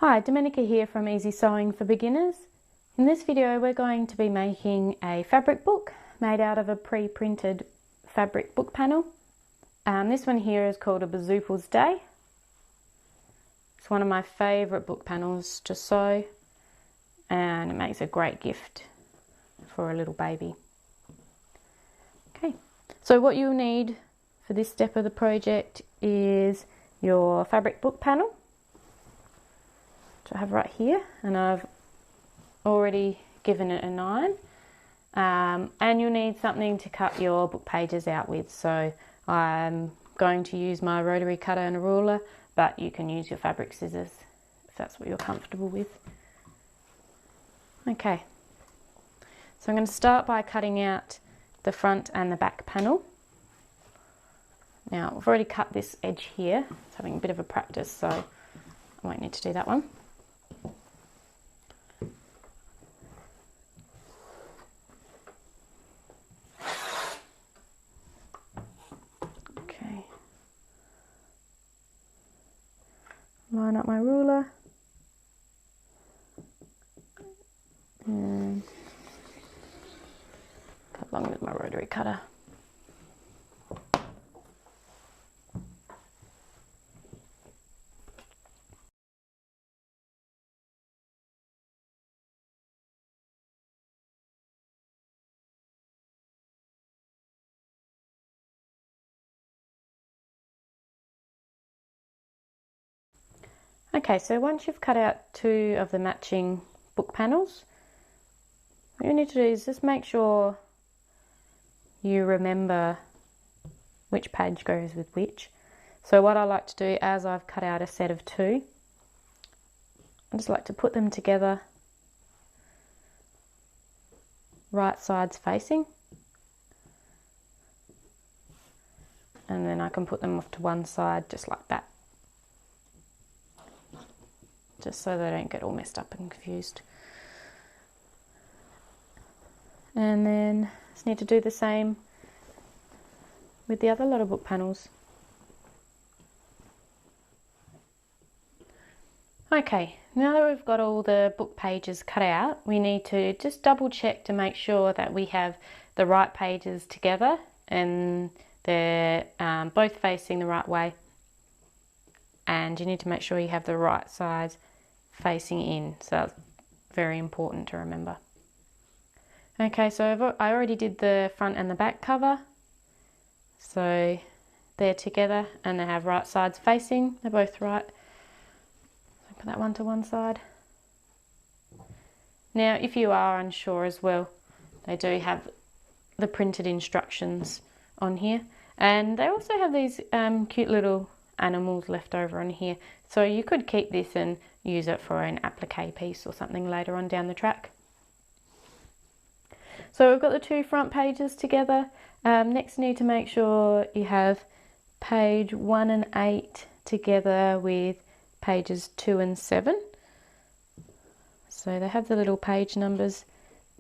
Hi, Domenica here from Easy Sewing for Beginners. In this video we're going to be making a fabric book made out of a pre-printed fabric book panel. This one here is called a Bazoople's Day. It's one of my favourite book panels to sew and it makes a great gift for a little baby. Okay, so what you'll need for this step of the project is your fabric book panel, which I have right here, and I've already given it a 9. And you'll need something to cut your book pages out with, so I'm going to use my rotary cutter and a ruler, but you can use your fabric scissors if that's what you're comfortable with. Okay, so I'm going to start by cutting out the front and the back panel. Now I've already cut this edge here, it's having a bit of a practice, so I won't need to do that one. Okay, line up my ruler and cut along with my rotary cutter. Okay, so once you've cut out 2 of the matching book panels, what you need to do is just make sure you remember which page goes with which. So what I like to do, as I've cut out a set of 2, I just like to put them together right sides facing, and then I can put them off to one side just like that, just so they don't get all messed up and confused. And then just need to do the same with the other lot of book panels. Okay, now that we've got all the book pages cut out, we need to just double check to make sure that we have the right pages together and they're both facing the right way, and you need to make sure you have the right size facing in, so that's very important to remember. Okay, so I already did the front and the back cover, so they're together and they have right sides facing, they're both right. So put that one to one side. Now if you are unsure as well, they do have the printed instructions on here, and they also have these cute little animals left over on here, so you could keep this and use it for an applique piece or something later on down the track. So we've got the 2 front pages together. Next you need to make sure you have page 1 and 8 together with pages 2 and 7. So they have the little page numbers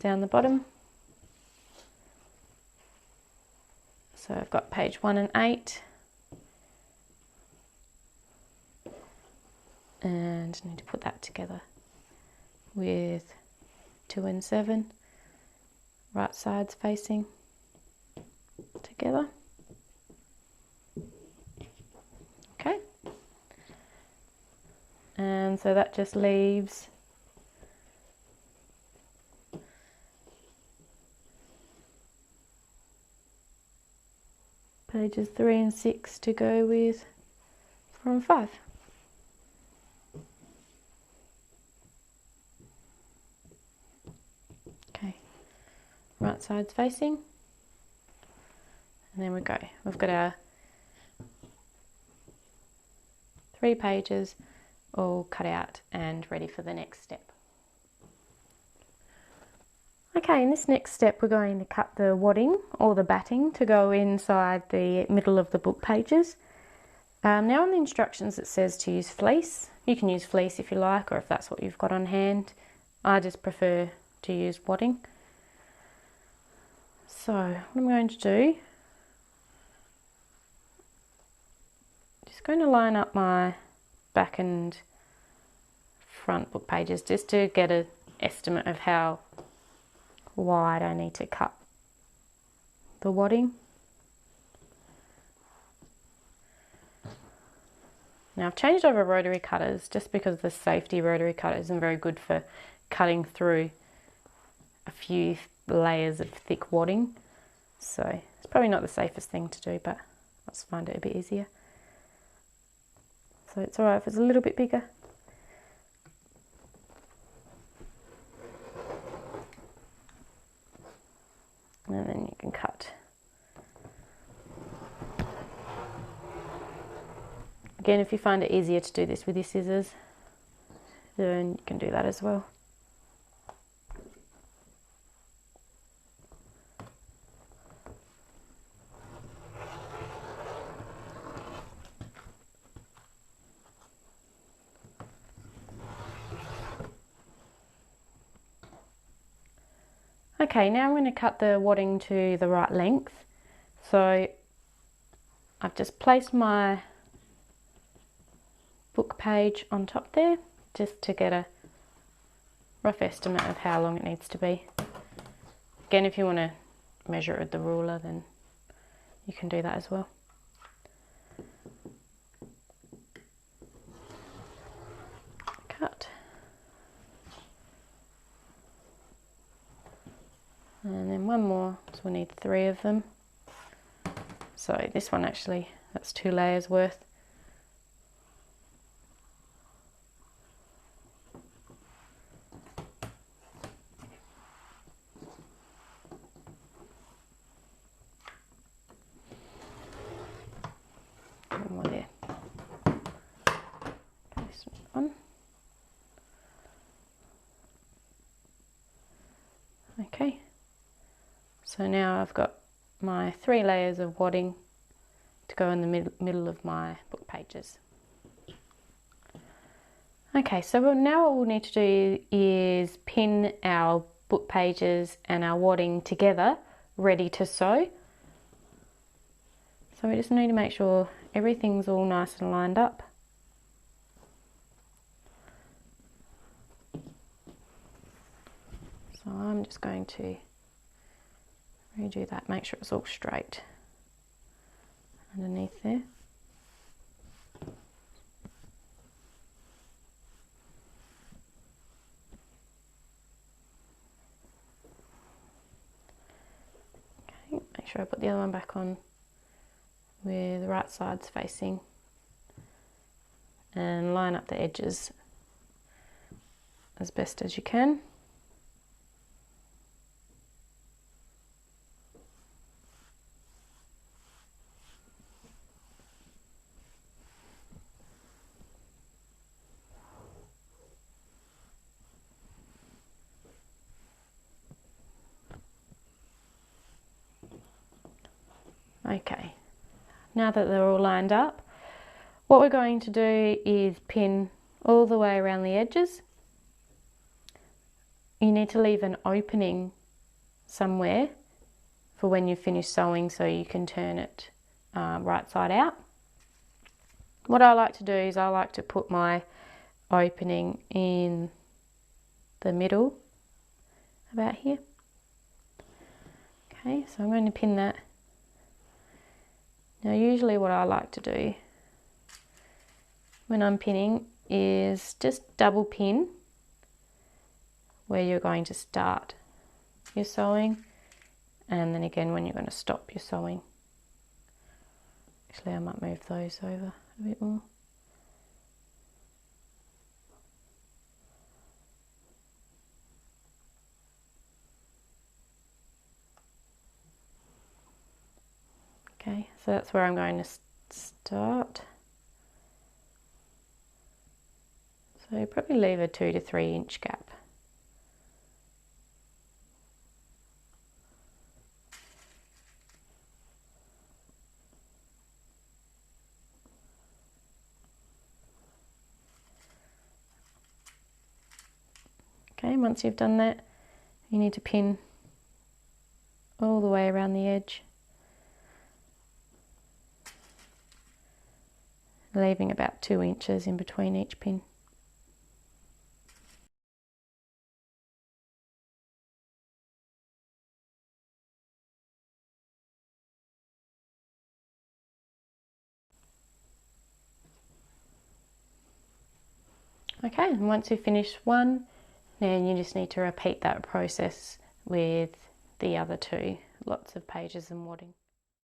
down the bottom. So I've got page 1 and 8. And I need to put that together with 2 and 7, right sides facing together. Okay, and so that just leaves pages 3 and 6 to go with 4 and 5. Right sides facing, and then we go. We've got our 3 pages all cut out and ready for the next step. Okay, in this next step we're going to cut the wadding or the batting to go inside the middle of the book pages. Now on the instructions it says to use fleece. You can use fleece if you like, or if that's what you've got on hand. I just prefer to use wadding. So what I'm going to do, just going to line up my back and front book pages just to get an estimate of how wide I need to cut the wadding. Now I've changed over rotary cutters just because the safety rotary cutter isn't very good for cutting through a few layers of thick wadding. So it's probably not the safest thing to do, but I just find it a bit easier. So it's alright if it's a little bit bigger. And then you can cut. Again, if you find it easier to do this with your scissors, then you can do that as well. Okay, now I'm going to cut the wadding to the right length. So I've just placed my book page on top there just to get a rough estimate of how long it needs to be. Again, if you want to measure it with the ruler, then you can do that as well. Cut. And then one more, so we need 3 of them. So this one actually, that's 2 layers worth. One more there. This one. Okay. So now I've got my 3 layers of wadding to go in the middle of my book pages. Okay, so now what we'll need to do is pin our book pages and our wadding together, ready to sew. So we just need to make sure everything's all nice and lined up. So I'm just going to redo that, make sure it's all straight underneath there. Okay, make sure I put the other one back on where the right side's facing and line up the edges as best as you can. Okay, now that they're all lined up, what we're going to do is pin all the way around the edges. You need to leave an opening somewhere for when you finish sewing so you can turn it right side out. What I like to do is I like to put my opening in the middle, about here. Okay, so I'm going to pin that. Now usually what I like to do when I'm pinning is just double pin where you're going to start your sewing, and then again when you're going to stop your sewing. Actually I might move those over a bit more. Okay, so that's where I'm going to start. So probably leave a 2 to 3 inch gap. Okay, once you've done that, you need to pin all the way around the edge, leaving about 2 inches in between each pin. Okay, and once you've finished one, then you just need to repeat that process with the other two, lots of pages and wadding.